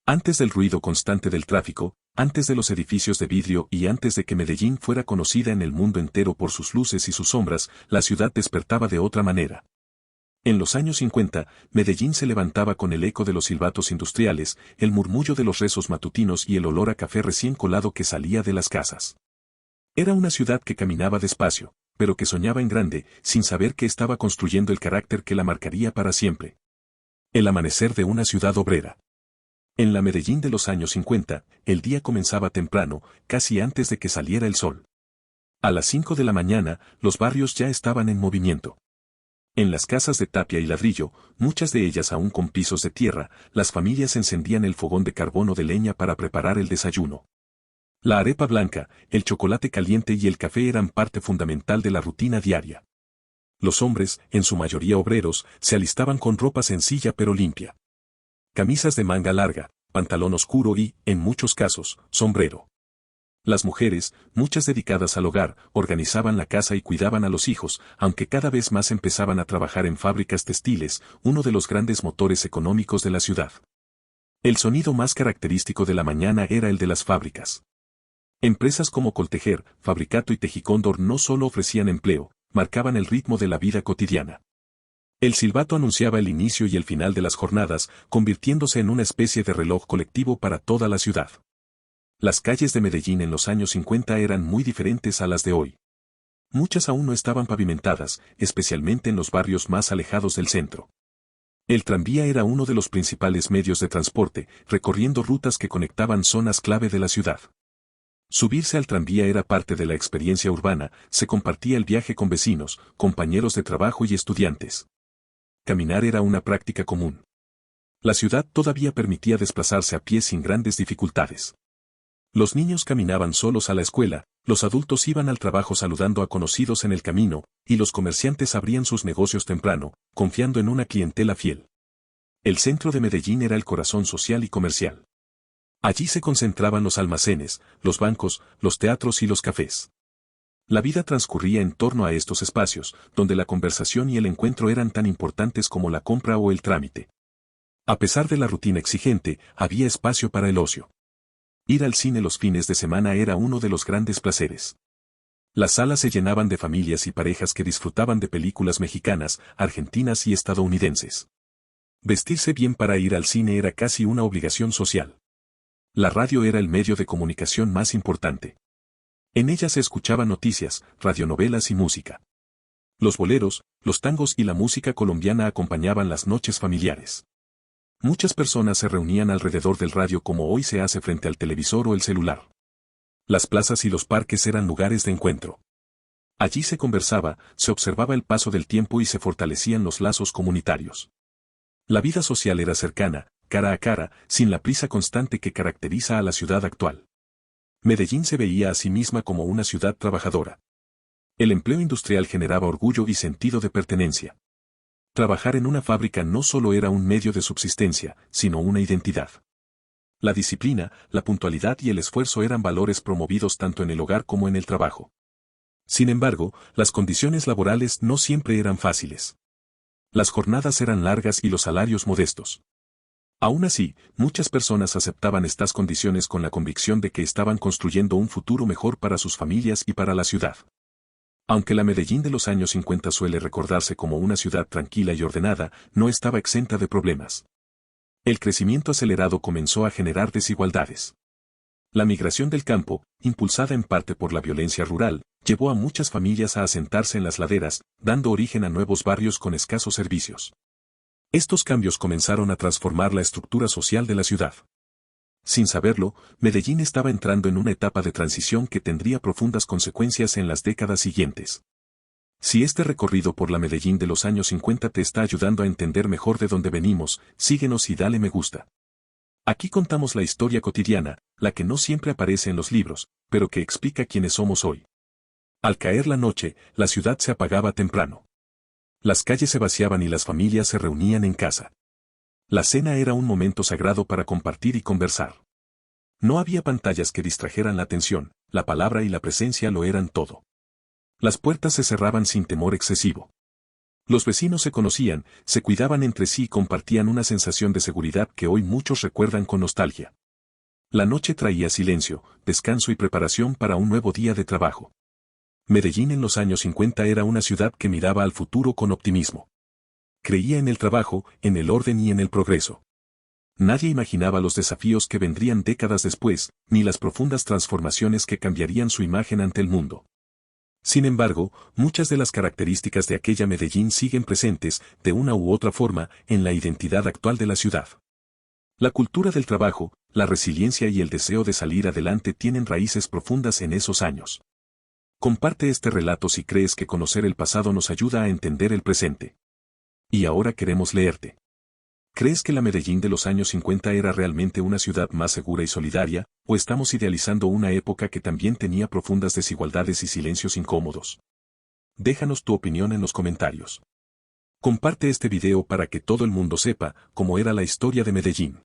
Antes del ruido constante del tráfico, antes de los edificios de vidrio y antes de que Medellín fuera conocida en el mundo entero por sus luces y sus sombras, la ciudad despertaba de otra manera. En los años 50, Medellín se levantaba con el eco de los silbatos industriales, el murmullo de los rezos matutinos y el olor a café recién colado que salía de las casas. Era una ciudad que caminaba despacio, pero que soñaba en grande, sin saber que estaba construyendo el carácter que la marcaría para siempre. El amanecer de una ciudad obrera. En la Medellín de los años 50, el día comenzaba temprano, casi antes de que saliera el sol. A las 5 de la mañana, los barrios ya estaban en movimiento. En las casas de tapia y ladrillo, muchas de ellas aún con pisos de tierra, las familias encendían el fogón de carbón o de leña para preparar el desayuno. La arepa blanca, el chocolate caliente y el café eran parte fundamental de la rutina diaria. Los hombres, en su mayoría obreros, se alistaban con ropa sencilla pero limpia. Camisas de manga larga, pantalón oscuro y, en muchos casos, sombrero. Las mujeres, muchas dedicadas al hogar, organizaban la casa y cuidaban a los hijos, aunque cada vez más empezaban a trabajar en fábricas textiles, uno de los grandes motores económicos de la ciudad. El sonido más característico de la mañana era el de las fábricas. Empresas como Coltejer, Fabricato y Tejicóndor no solo ofrecían empleo, marcaban el ritmo de la vida cotidiana. El silbato anunciaba el inicio y el final de las jornadas, convirtiéndose en una especie de reloj colectivo para toda la ciudad. Las calles de Medellín en los años 50 eran muy diferentes a las de hoy. Muchas aún no estaban pavimentadas, especialmente en los barrios más alejados del centro. El tranvía era uno de los principales medios de transporte, recorriendo rutas que conectaban zonas clave de la ciudad. Subirse al tranvía era parte de la experiencia urbana, se compartía el viaje con vecinos, compañeros de trabajo y estudiantes. Caminar era una práctica común. La ciudad todavía permitía desplazarse a pie sin grandes dificultades. Los niños caminaban solos a la escuela, los adultos iban al trabajo saludando a conocidos en el camino, y los comerciantes abrían sus negocios temprano, confiando en una clientela fiel. El centro de Medellín era el corazón social y comercial. Allí se concentraban los almacenes, los bancos, los teatros y los cafés. La vida transcurría en torno a estos espacios, donde la conversación y el encuentro eran tan importantes como la compra o el trámite. A pesar de la rutina exigente, había espacio para el ocio. Ir al cine los fines de semana era uno de los grandes placeres. Las salas se llenaban de familias y parejas que disfrutaban de películas mexicanas, argentinas y estadounidenses. Vestirse bien para ir al cine era casi una obligación social. La radio era el medio de comunicación más importante. En ella se escuchaban noticias, radionovelas y música. Los boleros, los tangos y la música colombiana acompañaban las noches familiares. Muchas personas se reunían alrededor del radio como hoy se hace frente al televisor o el celular. Las plazas y los parques eran lugares de encuentro. Allí se conversaba, se observaba el paso del tiempo y se fortalecían los lazos comunitarios. La vida social era cercana, cara a cara, sin la prisa constante que caracteriza a la ciudad actual. Medellín se veía a sí misma como una ciudad trabajadora. El empleo industrial generaba orgullo y sentido de pertenencia. Trabajar en una fábrica no solo era un medio de subsistencia, sino una identidad. La disciplina, la puntualidad y el esfuerzo eran valores promovidos tanto en el hogar como en el trabajo. Sin embargo, las condiciones laborales no siempre eran fáciles. Las jornadas eran largas y los salarios modestos. Aún así, muchas personas aceptaban estas condiciones con la convicción de que estaban construyendo un futuro mejor para sus familias y para la ciudad. Aunque la Medellín de los años 50 suele recordarse como una ciudad tranquila y ordenada, no estaba exenta de problemas. El crecimiento acelerado comenzó a generar desigualdades. La migración del campo, impulsada en parte por la violencia rural, llevó a muchas familias a asentarse en las laderas, dando origen a nuevos barrios con escasos servicios. Estos cambios comenzaron a transformar la estructura social de la ciudad. Sin saberlo, Medellín estaba entrando en una etapa de transición que tendría profundas consecuencias en las décadas siguientes. Si este recorrido por la Medellín de los años 50 te está ayudando a entender mejor de dónde venimos, síguenos y dale me gusta. Aquí contamos la historia cotidiana, la que no siempre aparece en los libros, pero que explica quiénes somos hoy. Al caer la noche, la ciudad se apagaba temprano. Las calles se vaciaban y las familias se reunían en casa. La cena era un momento sagrado para compartir y conversar. No había pantallas que distrajeran la atención, la palabra y la presencia lo eran todo. Las puertas se cerraban sin temor excesivo. Los vecinos se conocían, se cuidaban entre sí y compartían una sensación de seguridad que hoy muchos recuerdan con nostalgia. La noche traía silencio, descanso y preparación para un nuevo día de trabajo. Medellín en los años 50 era una ciudad que miraba al futuro con optimismo. Creía en el trabajo, en el orden y en el progreso. Nadie imaginaba los desafíos que vendrían décadas después, ni las profundas transformaciones que cambiarían su imagen ante el mundo. Sin embargo, muchas de las características de aquella Medellín siguen presentes, de una u otra forma, en la identidad actual de la ciudad. La cultura del trabajo, la resiliencia y el deseo de salir adelante tienen raíces profundas en esos años. Comparte este relato si crees que conocer el pasado nos ayuda a entender el presente. Y ahora queremos leerte. ¿Crees que la Medellín de los años 50 era realmente una ciudad más segura y solidaria, o estamos idealizando una época que también tenía profundas desigualdades y silencios incómodos? Déjanos tu opinión en los comentarios. Comparte este video para que todo el mundo sepa cómo era la historia de Medellín.